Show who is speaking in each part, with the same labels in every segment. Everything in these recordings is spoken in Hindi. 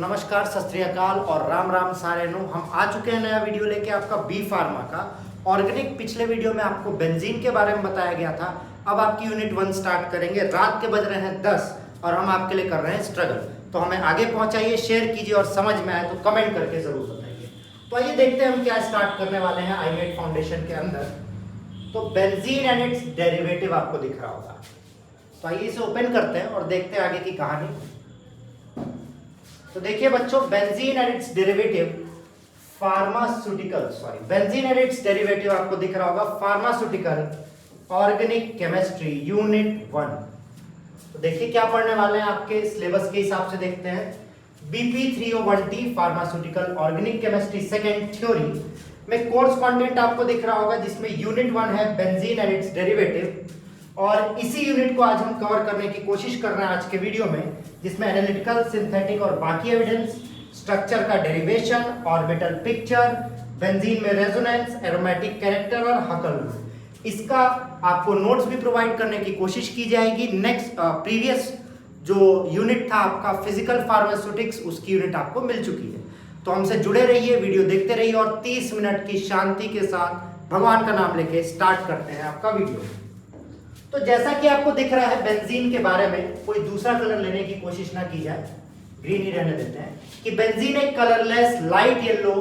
Speaker 1: नमस्कार, सत श्री अकाल और राम राम सारे नु। हम आ चुके हैं नया वीडियो लेके आपका बी फार्मा का ऑर्गेनिक। पिछले वीडियो में आपको बेंजीन के बारे में बताया गया था। अब आपकी यूनिट 1 स्टार्ट करेंगे। रात के बज रहे हैं 10 और हम आपके लिए कर रहे हैं स्ट्रगल। तो हमें आगे पहुंचाइए, शेयर कीजिए और समझ में आए तो कमेंट करके जरूर बताइए। तो आइए देखते हैं हम क्या स्टार्ट करने वाले हैं आईमेट फाउंडेशन के अंदर। तो बेंजीन एंड इट्स डेरिवेटिव आपको दिख रहा होगा। तो आइए इसे ओपन करते हैं और देखते हैं आगे की कहानी। तो देखिए बच्चों, benzene and it's derivative benzene and it's derivative आपको दिख रहा होगा फार्मास्यूटिकल ऑर्गेनिक केमिस्ट्री यूनिट 1। तो देखिए क्या पढ़ने वाले हैं आपके सिलेबस के हिसाब से देखते हैं। BP 301T pharmaceutical organic chemistry second theory में कोर्स कंटेंट आपको दिख रहा होगा, जिसमें यूनिट 1 है बेंजीन एंड इट्स डेरिवेटिव। और इसी यूनिट को आज हम कवर करने की कोशिश कर रहे हैं आज के वीडियो में, जिसमें एनालिटिकल, सिंथेटिक और बाकी एविडेंस, स्ट्रक्चर का डेरिवेशन, ऑर्बिटल पिक्चर, बेंजीन में रेजोनेंस, एरोमेटिक कैरेक्टर और हकल रूल, इसका आपको नोट्स भी प्रोवाइड करने की कोशिश की जाएगी। नेक्स्ट प्रीवियस जो यूनिट था आपका फिजिकल फार्मास्यूटिक्स, उसकी यूनिट आपको मिल चुकी है। तो हमसे जुड़े रहिए, वीडियो देखते रहिए और 30 मिनट की शांति के साथ भगवान का नाम लेके स्टार्ट करते हैं आपका वीडियो। तो जैसा कि आपको दिख रहा है बेंजीन के बारे में, कोई दूसरा कलर लेने की कोशिश ना की जाए, ग्रीन ही रहने देते हैं, कि बेंजीन एक कलरलेस लाइट येलो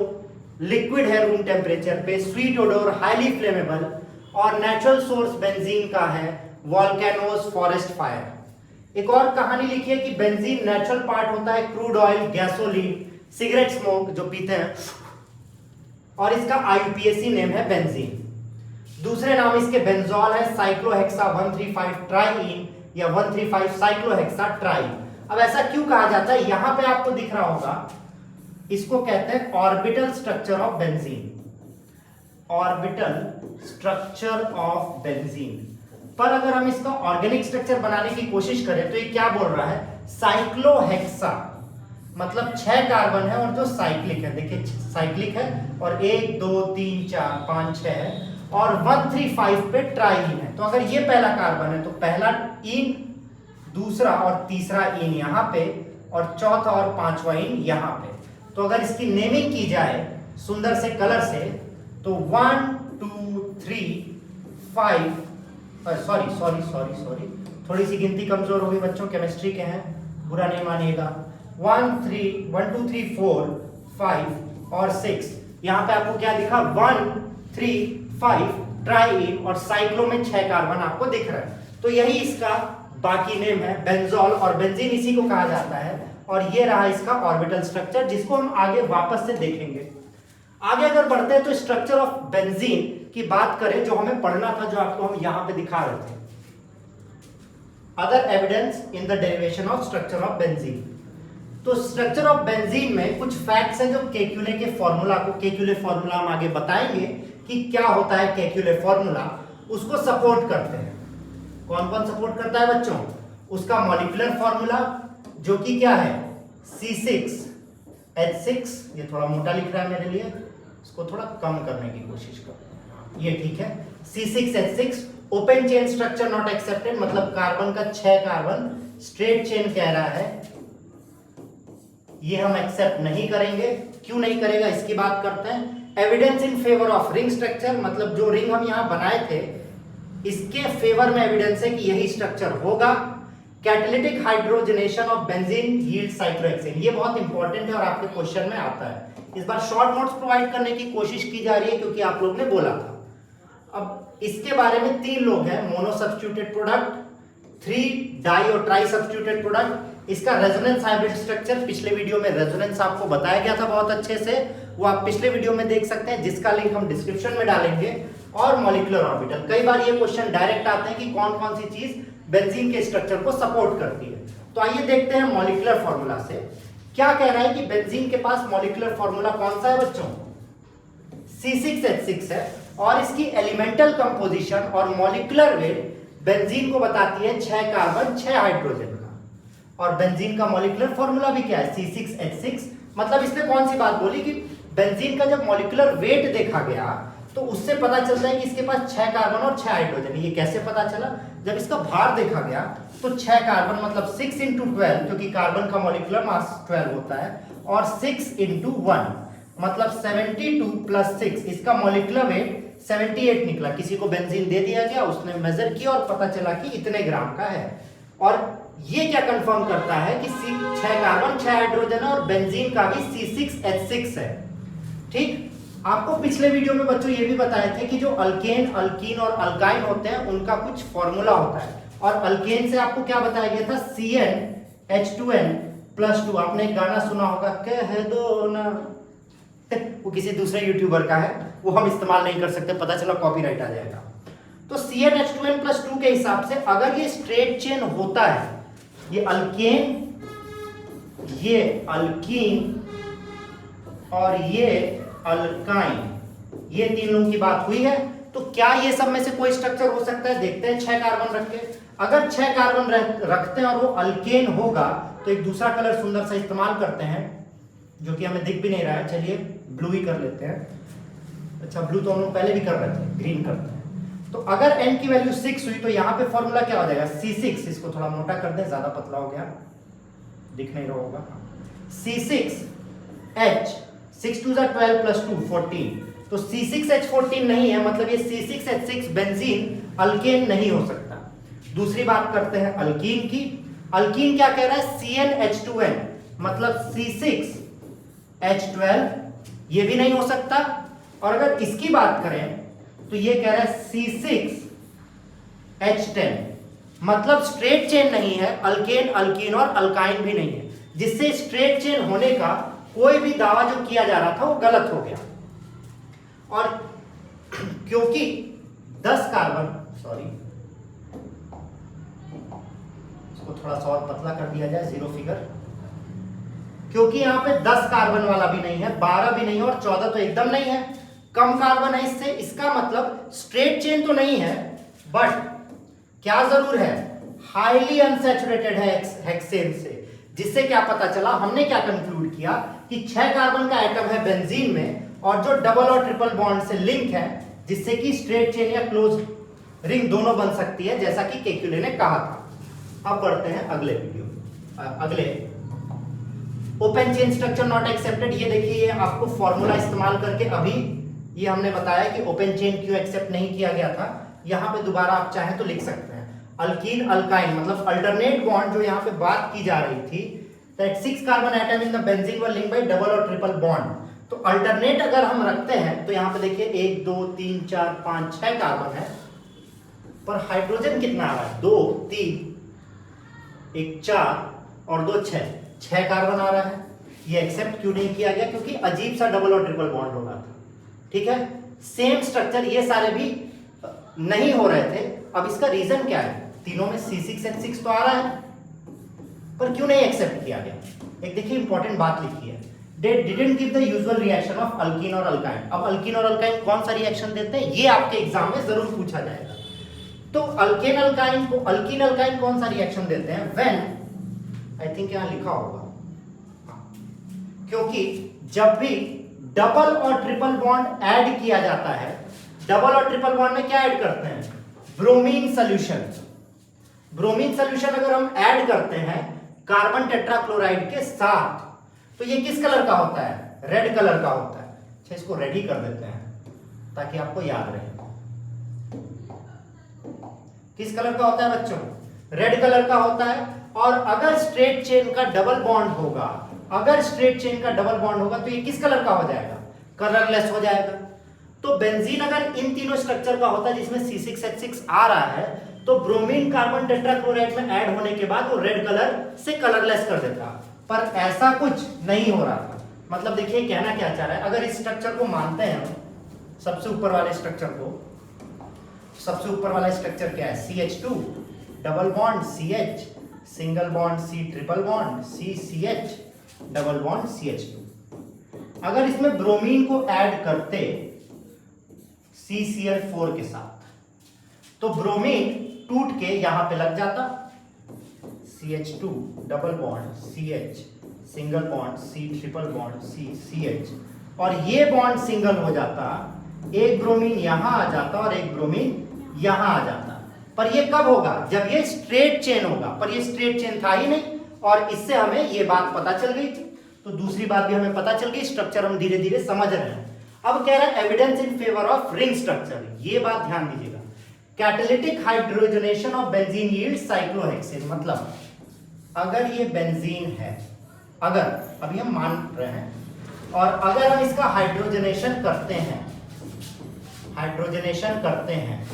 Speaker 1: लिक्विड है रूम टेम्परेचर पे, स्वीट ओडोर, हाईली फ्लेमेबल और नेचुरल सोर्स बेंजीन का है वोल्केनोस, फॉरेस्ट फायर। एक और कहानी लिखी है कि बेंजीन नेचुरल पार्ट होता है crude oil, gasoline, cigarette smoke जो पीते हैं, और इसका आईयूपीएसी नेम है बेंजीन। दूसरे नाम इसके बेंजोल है, साइक्लोहेक्सा 135 ट्राईन या 135 साइक्लोहेक्सा ट्राईन। अब ऐसा क्यों कहा जाता है, यहां पे आपको दिख रहा होगा, इसको कहते हैं orbital structure of benzene. Orbital structure of benzene पर अगर हम इसका ऑर्गेनिक स्ट्रक्चर बनाने की कोशिश करें तो ये क्या बोल रहा है, साइक्लोहेक्सा मतलब 6 कार्बन है और जो साइक्लिक है, देखिए साइक्लिक है और 1 2 3 4 5 6 है और 135 पे ट्राईन है। तो अगर ये पहला कार्बन है तो पहला इन, दूसरा और तीसरा इन यहाँ पे और चौथा और पांचवा इन यहाँ पे। तो अगर इसकी नेमिंग की जाए सुंदर से कलर से तो 1 2 3 5 सॉरी थोड़ी सी गिनती कमजोर होगी बच्चों, केमिस्ट्री के हैं, बुरा नहीं मानिएगा। 1 2 3 4 5 और 6, यहाँ पे आपको क्या दिखा, 1 3 5 ट्राईन और साइक्लो में 6 कार्बन आपको दिख रहा है। तो यही इसका बाकी नेम है बेंजोल, और बेंजीन इसी को कहा जाता है। और ये रहा इसका ऑर्बिटल स्ट्रक्चर, जिसको हम आगे वापस से देखेंगे। आगे अगर बढ़ते हैं तो स्ट्रक्चर ऑफ बेंजीन की बात करें, जो हमें पढ़ना था, जो आपको हम यहां पे दिखा रहे थे, other evidence in the derivation of structure of benzene. तो स्ट्रक्चर ऑफ बेंजीन में कुछ फैक्ट्स हैं जो केक्यूले के फॉर्मूला को, केक्यूले फॉर्मूला हम आगे बताएंगे कि क्या होता है केक्यूले फॉर्मूला, उसको सपोर्ट करते हैं। कौन कौन सपोर्ट करता है बच्चों, उसका मॉलिक्यूलर फॉर्मूला जो कि क्या है C6H6, ये थोड़ा मोटा लिख रहा है मेरे लिए, इसको थोड़ा कम करने की कोशिश करो, ये ठीक है। C6H6 open chain structure not accepted, मतलब कार्बन का 6 कार्बन स्ट्रेट चेन कह रहा है, ये हम एक्सेप्ट नहीं करेंगे। क्यों नहीं करेगा इसकी बात करते हैं। Evidence in favour of ring structure, मतलब जो रिंग हम यहां बनाए थे इसके फेवर में एविडेंस है कि यही स्ट्रक्चर होगा। Catalytic hydrogenation of benzene yield cyclohexane, ये बहुत इंपॉर्टेंट है और आपके क्वेश्चन में आता है। इस बार शॉर्ट नोट्स प्रोवाइड करने की कोशिश की जा रही है क्योंकि आप लोग ने बोला था। अब इसके बारे में 3 लोग हैं, मोनो सब्स्टिट्यूटेड प्रोडक्ट, 3 डाई और ट्राई सब्स्टिट्यूटेड प्रोडक्ट। इसका रेजोनेंस हाइब्रिड स्ट्रक्चर पिछले वीडियो में रेजोनेंस आपको बताया गया था बहुत अच्छे से, वो आप पिछले वीडियो में देख सकते हैं, जिसका लिंक हम डिस्क्रिप्शन में डालेंगे। और मॉलिक्यूलर ऑर्बिटल, कई बार ये क्वेश्चन डायरेक्ट आते हैं कि कौन कौन सी चीज बेंजीन के स्ट्रक्चर को सपोर्ट करती है। तो आइए देखते हैं मॉलिक्यूलर फॉर्मूला से क्या कह रहा है कि बेंजीन के पास मॉलिक्यूलर फॉर्मूला कौन सा है बच्चों, C6H6 है, और इसकी एलिमेंटल कंपोजिशन और मॉलिक्यूलर वेट बेंजीन को बताती है 6 कार्बन 6 हाइड्रोजन का। और बेंजीन का मॉलिक्यूलर फॉर्मूला भी क्या है, C6H6। मतलब इसने कौन सी बात बोली कि बेंजीन का जब मॉलिक्यूलर वेट देखा गया तो उससे पता चलता है कि इसके पास 6 कार्बन और 6 हाइड्रोजन। ये कैसे पता चला? जब इसका भार देखा गया तो 6 कार्बन मतलब 6 × 12, क्योंकि कार्बन का मॉलिक्यूलर मास 12 होता है, और 6 × 1 मतलब 72 + 6, इसका मॉलिक्यूलर वेट 78 निकला। किसी को बेंजीन दे दिया गया, उसने मेजर किया और पता चला कि इतने ग्राम का है। और ये क्या कंफर्म करता है कि 6 कार्बन 6 हाइड्रोजन है और बेंजीन का भी C6H6 है। ठीक, आपको पिछले वीडियो में बच्चों ये भी बताए थे कि जो अल्केन, अल्कीन और अल्काइन होते हैं उनका कुछ फॉर्मूला होता है। और अल्केन से आपको क्या बताया गया था? CnH2n+2। आपने एक गाना सुना होगा, कह दो ना, वो किसी दूसरे यूट्यूबर का है, वो हम इस्तेमाल नहीं कर सकते, पता चला कॉपीराइट आ जाएगा। तो CnH2n+2 के हिसाब से अगर ये स्ट्रेट चेन होता है, ये अल्केन, ये अल्कीन और ये अल्काइन, ये तीन लोगों की बात हुई है, तो क्या ये सब में से कोई स्ट्रक्चर हो सकता है? देखते हैं। 6 कार्बन रख के, अगर 6 कार्बन रखते हैं और वो अल्केन होगा तो एक दूसरा कलर सुंदर सा इस्तेमाल करते हैं, जो कि हमें दिख भी नहीं रहा है। चलिए ब्लू ही कर लेते हैं। अच्छा, ब्लू तो हम लोग पहले भी कर रहे थे, ग्रीन करते हैं। तो अगर n की वैल्यू 6 हुई तो यहाँ पे फॉर्मूला क्या हो जाएगा? C6, इसको थोड़ा मोटा कर दें, ज्यादा पतला हो गया, दिख नहीं रहा होगा। C6H, 6 2 12 + 2 14, तो C6H14 नहीं है, मतलब ये C6H6 बेंजीन अल्केन नहीं हो सकता। दूसरी बात करते हैं अल्कीन की। अल्कीन क्या कह रहा है? CnH2n मतलब C6H12, ये भी नहीं हो सकता। और अगर इसकी बात करें तो ये कह रहा है C6H10, मतलब स्ट्रेट चेन नहीं है, अल्केन, अल्कीन और अल्काइन भी नहीं है, जिससे स्ट्रेट चेन होने का कोई भी दावा जो किया जा रहा था वो गलत हो गया। और क्योंकि 10 कार्बन, सॉरी इसको थोड़ा सा और पतला कर दिया जाए, 0 फिगर, क्योंकि यहां पे 10 कार्बन वाला भी नहीं है, 12 भी नहीं है और 14 तो एकदम नहीं है, कम कार्बन है इससे। इसका मतलब स्ट्रेट चेन तो नहीं है, बट क्या जरूर है? हाईली अनसैचुरेटेड है हेक्सेन से। जिससे क्या पता चला, हमने क्या कंक्लूड किया कि 6 कार्बन का एटम है बेंजीन में और जो डबल और ट्रिपल बॉन्ड से लिंक है, जिससे कि स्ट्रेट चेन या क्लोज रिंग दोनों बन सकती है, जैसा कि केक्यूले ने कहा था। अब बढ़ते हैं अगले वीडियो, अगले open chain structure not accepted. ये देखिए, ये आपको फॉर्मूला इस्तेमाल करके अभी ये हमने बताया कि ओपन चेन क्यों एक्सेप्ट नहीं किया गया था। यहां पे दोबारा आप चाहें तो लिख सकते हैं अल्कीन अल्काइन, मतलब अल्टरनेट बॉन्ड जो यहाँ पे बात की जा रही थी, that 6 carbon atom in the benzene were linked by double और ट्रिपल बॉन्ड। तो अल्टरनेट अगर हम रखते हैं तो यहाँ पे देखिए 1 2 3 4 5 6 कार्बन है, पर हाइड्रोजन कितना आ रहा है? 2 3 1 4 और 2 6 कार्बन आ रहा है। ये एक्सेप्ट क्यों नहीं किया गया? क्योंकि अजीब सा डबल और ट्रिपल बॉन्ड हो रहा था। ठीक है, सेम स्ट्रक्चर ये सारे भी नहीं हो रहे थे। अब इसका रीजन क्या है? तीनों में C6H6 तो आ रहा है, पर क्यों नहीं एक्सेप्ट किया गया? एक देखिए इंपॉर्टेंट बात लिखी है, they didn't give the usual reaction of alkene और alkyne। अब अल्कीन और अल्काइन कौन सा रिएक्शन देते हैं, ये आपके एग्जाम में जरूर पूछा जाएगा। तो अल्केन अल्काइन को, अल्कीन अल्काइन कौन सा रिएक्शन देते हैं? व्हेन, आई थिंक यहां लिखा होगा, क्योंकि जब भी डबल और ट्रिपल बॉन्ड ऐड किया जाता है, डबल और ट्रिपल बॉन्ड में क्या ऐड करते हैं? Bromine solution. ब्रोमीन सॉल्यूशन अगर हम ऐड करते हैं कार्बन टेट्राक्लोराइड के साथ, तो ये किस कलर का होता है? रेड कलर का होता है। अच्छा, इसको रेड ही कर देते हैं ताकि आपको याद रहे। किस कलर का होता है बच्चों? रेड कलर का होता है। और अगर स्ट्रेट चेन का डबल बॉन्ड होगा, अगर स्ट्रेट चेन का डबल बॉन्ड होगा तो ये किस कलर का हो जाएगा? कलरलेस हो जाएगा। तो बेंजीन अगर इन तीनों स्ट्रक्चर का होता है जिसमें C6H6 आ रहा है, तो ब्रोमीन कार्बन टेट्राक्लोराइड में ऐड होने के बाद वो रेड कलर से कलरलेस कर देता, पर ऐसा कुछ नहीं हो रहा था। मतलब देखिए कहना क्या चाह रहा है, अगर इस स्ट्रक्चर को मानते हैं हम, सबसे ऊपर वाले स्ट्रक्चर को, सबसे ऊपर वाला स्ट्रक्चर क्या है? CH2 double bond CH, single bond C triple bond CCH, double bond CH2। अगर इसमें ब्रोमीन को ऐड करते CCl4 के साथ, तो ब्रोमीन टूट के यहां पे लग जाता, CH2 double bond CH, single bond C triple bond C CH, और ये बॉन्ड सिंगल हो जाता एक ब्रोमीन यहां आ जाता और एक ब्रोमीन यहां आ जाता। पर ये कब होगा? जब ये स्ट्रेट चेन होगा, पर ये स्ट्रेट चेन था ही नहीं, और इससे हमें ये बात पता चल गई थी। तो दूसरी बात भी हमें पता चल गई, स्ट्रक्चर हम धीरे धीरे समझ रहे हैं। अब कह रहा है evidence in favour of ring structure. ये बात ध्यान दीजिएगा, catalytic hydrogenation of benzene yield cyclohexane. मतलब अगर ये बेंजीन है, अगर अभी हम मान रहे हैं, और अगर हम इसका हाइड्रोजनेशन करते हैं, हाइड्रोजनेशन करते हैं,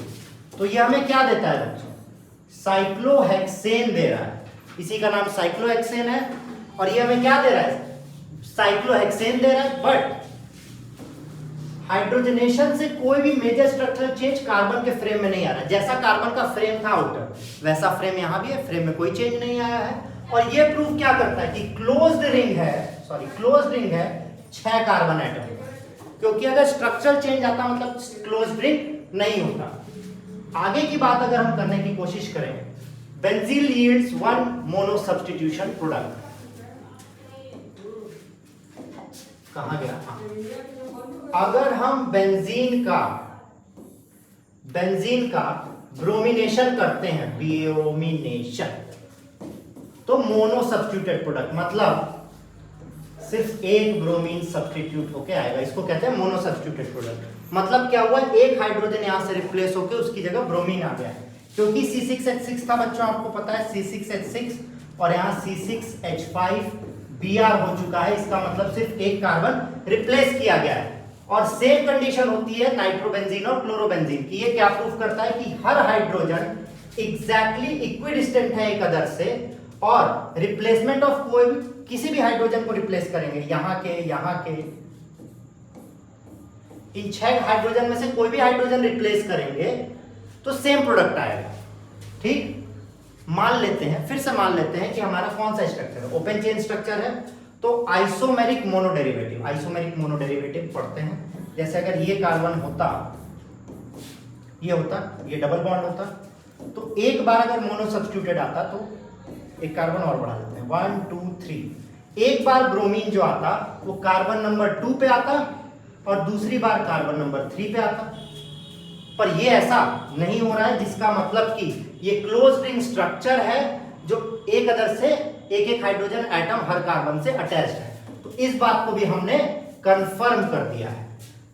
Speaker 1: तो ये हमें क्या देता है बच्चों? साइक्लोहेक्सेन दे रहा है। इसी का नाम साइक्लोहेक्सेन है, और ये हमें क्या दे रहा है? साइक्लोहेक्सेन दे रहा है। बट हाइड्रोजनेशन से कोई भी मेजर स्ट्रक्चरल चेंज कार्बन के फ्रेम में नहीं आ रहा है। जैसा कार्बन का फ्रेम था आउटर, वैसा फ्रेम यहां भी है, फ्रेम में कोई चेंज नहीं आया है। और ये प्रूव क्या करता है कि क्लोज्ड रिंग है, क्लोज्ड रिंग है 6 कार्बन एटम। क्योंकि अगर स्ट्रक्चरल चेंज आता मतलब क्लोज्ड रिंग नहीं होता। आगे की बात अगर हम करने की कोशिश करें, benzene yields 1 mono substitution product. कहां गया? अगर हम बेंजीन का ब्रोमिनेशन करते हैं, ब्रोमिनेशन, तो मोनो सब्स्टिट्यूटेड प्रोडक्ट, मतलब सिर्फ एक ब्रोमीन सब्स्टिट्यूट होके आएगा। इसको कहते हैं मोनो सब्स्टिट्यूटेड प्रोडक्ट। मतलब क्या हुआ? एक हाइड्रोजन यहां से रिप्लेस होके उसकी जगह ब्रोमीन आ गया है। क्योंकि C6H6 था बच्चों, आपको पता है C6H6, और यहाँ C6H5Br हो चुका है। इसका मतलब सिर्फ एक कार्बन रिप्लेस किया गया है। और सेम कंडीशन होती है नाइट्रोबेंजीन और क्लोरोबेंजीन की। ये क्या प्रूफ करता है कि हर हाइड्रोजन एग्जैक्टली इक्विडिस्टेंट है एक अदर से, और रिप्लेसमेंट ऑफ कोई भी किसी भी हाइड्रोजन को रिप्लेस करेंगे, यहां के इन 6 हाइड्रोजन में से कोई भी हाइड्रोजन रिप्लेस करेंगे तो सेम प्रोडक्ट आएगा। ठीक, मान लेते हैं, फिर से मान लेते हैं कि हमारा कौन सा स्ट्रक्चर है? ओपन चेन स्ट्रक्चर है, तो आइसोमेरिक मोनोडेरिवेटिव, आइसोमेरिक मोनोडेरिवेटिव पढ़ते हैं। जैसे अगर ये कार्बन होता, ये होता, ये डबल बॉन्ड होता, तो एक बार अगर मोनो सब्स्टिट्यूटेड आता तो एक कार्बन और बढ़ा देते हैं, 1 2 3। एक बार ब्रोमीन जो आता वो कार्बन नंबर 2 पे आता, और दूसरी बार कार्बन नंबर 3 पे आता। पर ये ऐसा नहीं हो रहा है, जिसका मतलब कि ये क्लोज्ड रिंग स्ट्रक्चर है, जो एक अदर से एक एक हाइड्रोजन एटम हर कार्बन से अटैच्ड है। तो इस बात को भी हमने कंफर्म कर दिया है।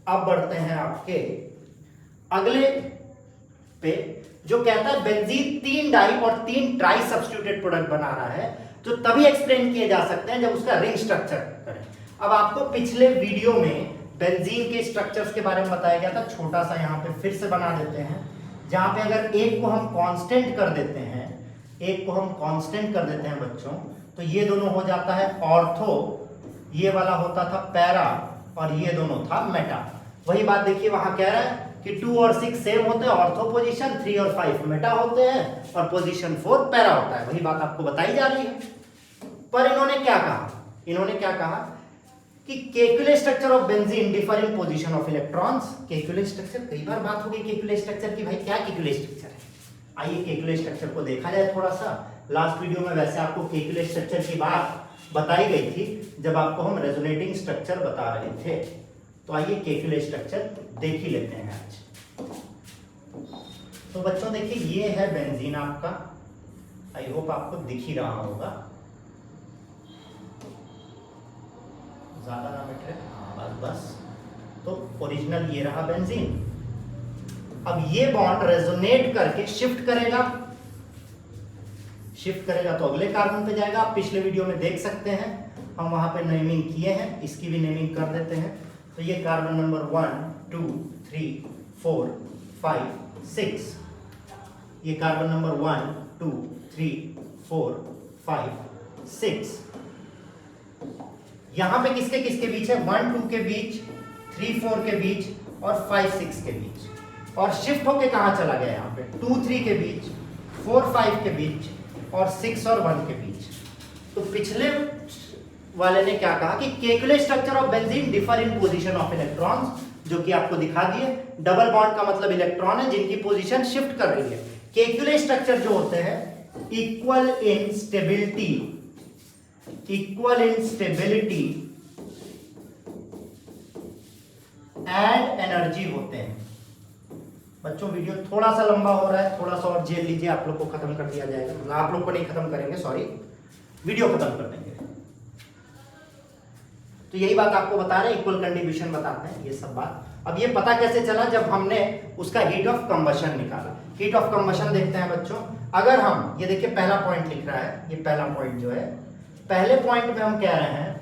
Speaker 1: अब बढ़ते हैं आपके अगले पे, जो कहता है बेंजीन 3 डाई और 3 ट्राई सब्स्टिट्यूटेड प्रोडक्ट बना रहा है, जो तभी एक्सप्लेन किए जा सकते हैं जब उसका रिंग स्ट्रक्चर करें। अब आपको पिछले वीडियो में बेंजीन के स्ट्रक्चर्स के बारे में बताया गया था, छोटा सा यहाँ पे फिर से बना देते हैं, जहां पे अगर एक को हम कांस्टेंट कर देते हैं, एक को हम कांस्टेंट कर देते हैं बच्चों, तो ये दोनों हो जाता है ऑर्थो, ये वाला होता था पैरा, और ये दोनों था मेटा। वही बात देखिए वहां कह रहा है कि 2 और 6 सेम होते हैं ऑर्थो पोजीशन, 3 और 5 मेटा होते हैं, और पोजीशन 4 पैरा होता है। वही बात आपको बताई जा रही है। पर इन्होंने क्या कहा कि Kekule structure of benzene differ in position of electrons. Kekule structure, कई बार बात हो गई केक्युले स्ट्रक्चर की, भाई क्या केक्युले स्ट्रक्चर है? आइए केक्युले स्ट्रक्चर को देखा जाए थोड़ा सा। लास्ट वीडियो में वैसे आपको केक्युले स्ट्रक्चर की बात बताई गई थी जब आपको हम रेजोनेटिंग स्ट्रक्चर बता रहे थे। तो आइए केक्युले स्ट्रक्चर देख ही लेते हैं आज। तो बच्चों देखिए, ये है बेंजीन आपका, आई होप आपको दिख ही रहा होगा, ज्यादा ना मिट रहे, बस। तो ओरिजिनल ये रहा बेंजीन। अब ये बॉन्ड रेजोनेट करके शिफ्ट करेगा तो अगले कार्बन पे जाएगा। आप पिछले वीडियो में देख सकते हैं, हम वहां पे नेमिंग किए हैं, इसकी भी नेमिंग कर देते हैं। तो ये कार्बन नंबर 1 2 3 4 5 6, ये कार्बन नंबर 1 2 3 4 5 6। यहां पे किसके किसके बीच है? 1 2 के बीच, 3 4 के बीच, और 5 6 के बीच। और शिफ्ट होके कहां चला गया? यहाँ पे 2 3 के बीच, 4 5 के बीच, और 6 और 1 के बीच। तो पिछले वाले ने क्या कहा कि Kekule structure of benzene differ in position of electrons, जो कि आपको दिखा दिए। डबल बॉन्ड का मतलब इलेक्ट्रॉन है जिनकी पोजीशन शिफ्ट कर रही है। केक्युले स्ट्रक्चर जो होते हैं equal in stability and energy होते हैं। बच्चों वीडियो थोड़ा सा लंबा हो रहा है, थोड़ा सा और झेल लीजिए, आप लोग को खत्म कर दिया जाएगा, मतलब आप लोग को नहीं खत्म करेंगे, सॉरी, वीडियो खत्म कर देंगे। तो यही बात आपको बता रहे हैं, इक्वल कंट्रीब्यूशन बताते हैं ये सब बात। अब ये पता कैसे चला, जब हमने उसका हीट ऑफ कंबशन निकाला। हीट ऑफ कंबशन देखते हैं बच्चों। अगर हम ये देखिए पहला पॉइंट लिख रहा है, ये पहला पॉइंट जो है, पहले पॉइंट में हम कह रहे हैं,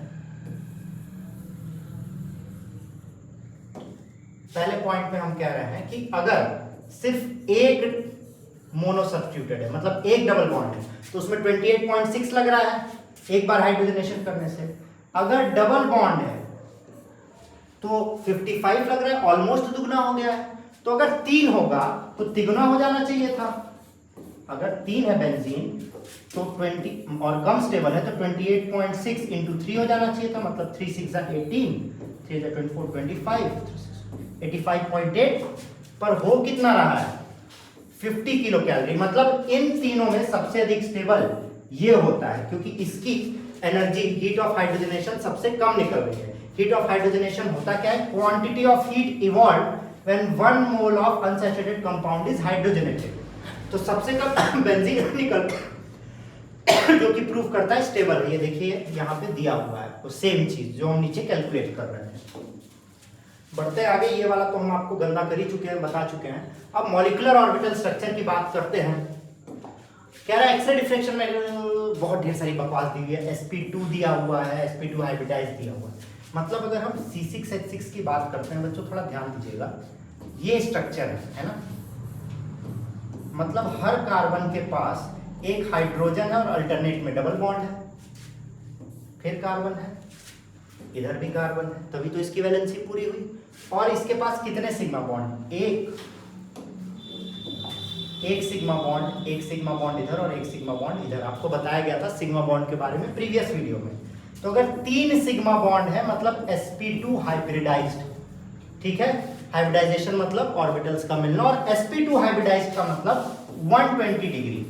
Speaker 1: पहले पॉइंट में हम कह रहे हैं कि अगर सिर्फ एक मोनो सब्स्टिट्यूटेड है, मतलब एक डबल बॉन्ड है, तो उसमें 28.6 लग रहा है एक बार हाइड्रोजनेशन करने से। अगर डबल बॉन्ड है तो 55 लग रहा है, ऑलमोस्ट दुगना हो गया है। तो अगर 3 होगा तो तिगुना हो जाना चाहिए था। अगर 3 है बेंजीन तो 20 और कम स्टेबल है तो 28.6 इंटू 3 हो जाना चाहिए था, मतलब 3 6 18, 3 24 25, 85.8, पर हो कितना रहा है 50 किलो कैलोरी। मतलब इन तीनों में सबसे अधिक स्टेबल ये होता है, क्योंकि इसकी एनर्जी हीट ऑफ हाइड्रोजनेशन सबसे कम निकल रही है। हीट ऑफ हाइड्रोजनेशन होता क्या है, quantity of heat evolve when 1 mole of unsaturated compound is hydrogenated. तो सबसे कम बेंजीन निकल जो कि प्रूव करता है स्टेबल है। ये देखिए यहाँ पे दिया हुआ है वो सेम चीज जो हम नीचे कैलकुलेट कर रहे हैं। बढ़ते आगे, ये वाला तो हम आपको गंदा कर ही चुके हैं, बता चुके हैं। अब मॉलिक्यूलर ऑर्बिटल स्ट्रक्चर की बात करते हैं। कह रहा है एक्सरे डिफ्रेक्शन में बहुत ढेर सारी बकवास दी हुई है, sp2 दिया हुआ है, sp2 हाइब्रिडाइज दिया हुआ है। मतलब अगर हम C6H6 की बात करते हैं बच्चों, थोड़ा ध्यान दीजिएगा, ये स्ट्रक्चर है ना, मतलब हर कार्बन के पास एक हाइड्रोजन है और अल्टरनेट में डबल बॉन्ड है, फिर कार्बन है, इधर भी कार्बन है, तभी तो इसकी वैलेंसी पूरी हुई। और इसके पास कितने सिग्मा बॉन्ड, एक सिग्मा बॉन्ड, एक सिग्मा बॉन्ड इधर और एक सिग्मा बॉन्ड इधर। आपको बताया गया था सिग्मा बॉन्ड के बारे में प्रीवियस वीडियो में। तो अगर 3 सिग्मा बॉन्ड है मतलब sp2 हाइब्रिडाइज्ड, ठीक है, हाइब्रिडाइजेशन मतलब ऑर्बिटल्स का मिलना, और sp2 हाइब्रिडाइज्ड का मतलब 120 डिग्री।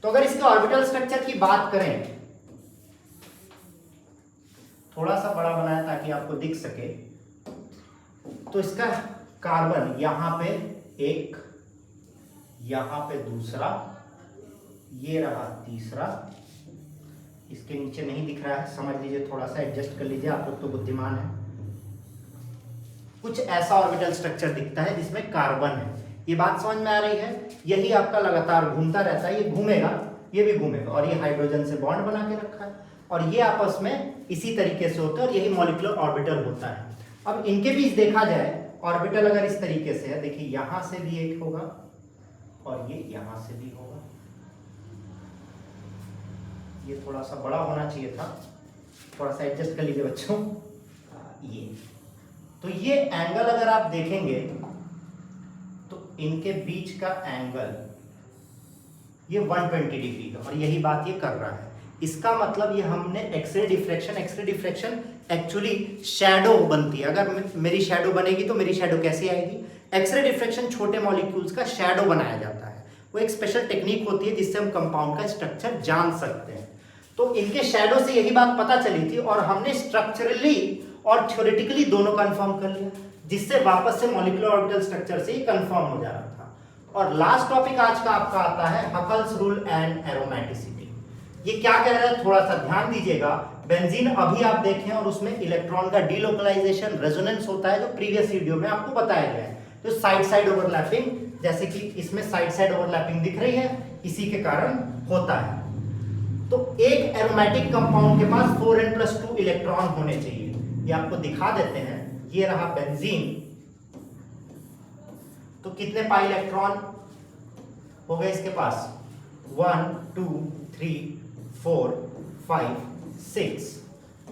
Speaker 1: तो अगर इसके ऑर्बिटल स्ट्रक्चर की बात करें, थोड़ा सा बड़ा बनाया ताकि आपको दिख सके, तो इसका कार्बन यहां पे एक, यहां पे दूसरा, ये रहा तीसरा, इसके नीचे नहीं दिख रहा है, समझ लीजिए, थोड़ा सा एडजस्ट कर लीजिए, आप लोग तो बुद्धिमान है। कुछ ऐसा ऑर्बिटल स्ट्रक्चर दिखता है जिसमें कार्बन है। ये बात समझ में आ रही है? यही आपका लगातार घूमता रहता है, ये घूमेगा, ये भी घूमेगा, और ये हाइड्रोजन से बॉन्ड बना के रखा है, और ये आपस में इसी तरीके से होता है, और यही मॉलिक्यूलर ऑर्बिटल होता है। अब इनके बीच देखा जाए, ऑर्बिटल अगर इस तरीके से है, देखिए यहां से भी एक होगा और ये यहां से भी होगा। ये थोड़ा सा बड़ा होना चाहिए था, थोड़ा सा एडजस्ट कर लीजिए बच्चों। ये तो ये एंगल अगर आप देखेंगे तो इनके बीच का एंगल ये 120 डिग्री का, और यही बात ये कर रहा है। इसका मतलब ये हमने एक्सरे डिफ्रैक्शन एक्चुअली शैडो बनती है। अगर मेरी शैडो बनेगी तो मेरी शैडो कैसे आएगी? एक्सरे डिफ्रैक्शन छोटे मॉलिक्यूल्स का शैडो बनाया जाता है। वो एक स्पेशल टेक्निक होती है जिससे हम कंपाउंड का स्ट्रक्चर जान सकते हैं। तो इनके शैडो से यही बात पता चली थी, और हमने स्ट्रक्चरली और थ्योरेटिकली दोनों कंफर्म कर लिया, जिससे वापस से मॉलिक्यूलर ऑर्बिटल स्ट्रक्चर से ही कंफर्म हो जा रहा था। और लास्ट टॉपिक आज का आपका आता है हकल्स रूल एंड एरोमेटिसिटी। ये क्या कह रहा है, थोड़ा सा ध्यान दीजिएगा। बेंजीन अभी आप देखें और उसमें इलेक्ट्रॉन का डीलोकलाइजेशन रेजोनेंस होता है, जो प्रीवियस वीडियो में आपको बताया गया है। तो साइड साइड ओवरलैपिंग, जैसे कि इसमें साइड साइड ओवरलैपिंग दिख रही है, इसी के कारण होता है। तो एक एरोमेटिक कंपाउंड के पास 4n+2 इलेक्ट्रॉन होने चाहिए। ये आपको दिखा देते हैं, ये रहा बेंजीन, तो कितने पाई इलेक्ट्रॉन हो गए इसके पास? 1 2 3 4 5 6।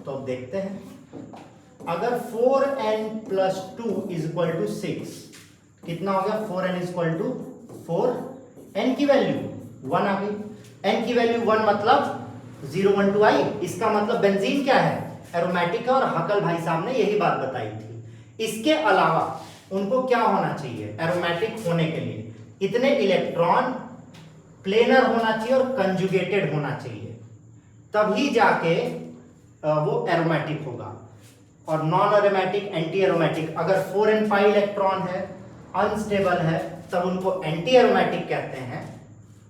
Speaker 1: तो अब देखते हैं, अगर 4n+2 = 6, कितना हो गया? 4n = 4, n की वैल्यू 1 आ गई। n की वैल्यू 1 मतलब 0 1 2 आई। इसका मतलब बेंजीन क्या है? एरोमेटिक है, और हकल भाई साहब ने यही बात बताई थी। इसके अलावा उनको क्या होना चाहिए एरोमेटिक होने के लिए? इतने इलेक्ट्रॉन प्लेनर होना चाहिए और कंजुगेटेड होना चाहिए, तभी जाके वो एरोमेटिक होगा। और नॉन एरोमेटिक एंटी एरोमेटिक, अगर 4n5 इलेक्ट्रॉन है, अनस्टेबल है, तब उनको एंटी एरोमेटिक कहते हैं।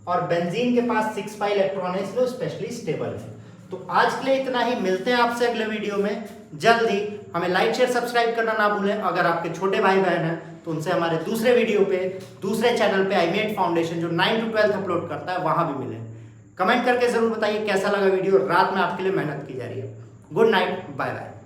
Speaker 1: और बेंजीन के पास 6 इलेक्ट्रॉन है, इसलिए स्पेशली स्टेबल है। तो आज के लिए इतना ही, मिलते हैं आपसे अगले वीडियो में जल्द ही। हमें लाइक शेयर सब्सक्राइब करना ना भूलें। अगर आपके छोटे भाई बहन हैं तो उनसे हमारे दूसरे वीडियो पे, दूसरे चैनल पे iMate फाउंडेशन जो 9 to 12 अपलोड करता है वहां भी मिले। कमेंट करके जरूर बताइए कैसा लगा वीडियो। रात में आपके लिए मेहनत की जा रही है। Good night, bye bye.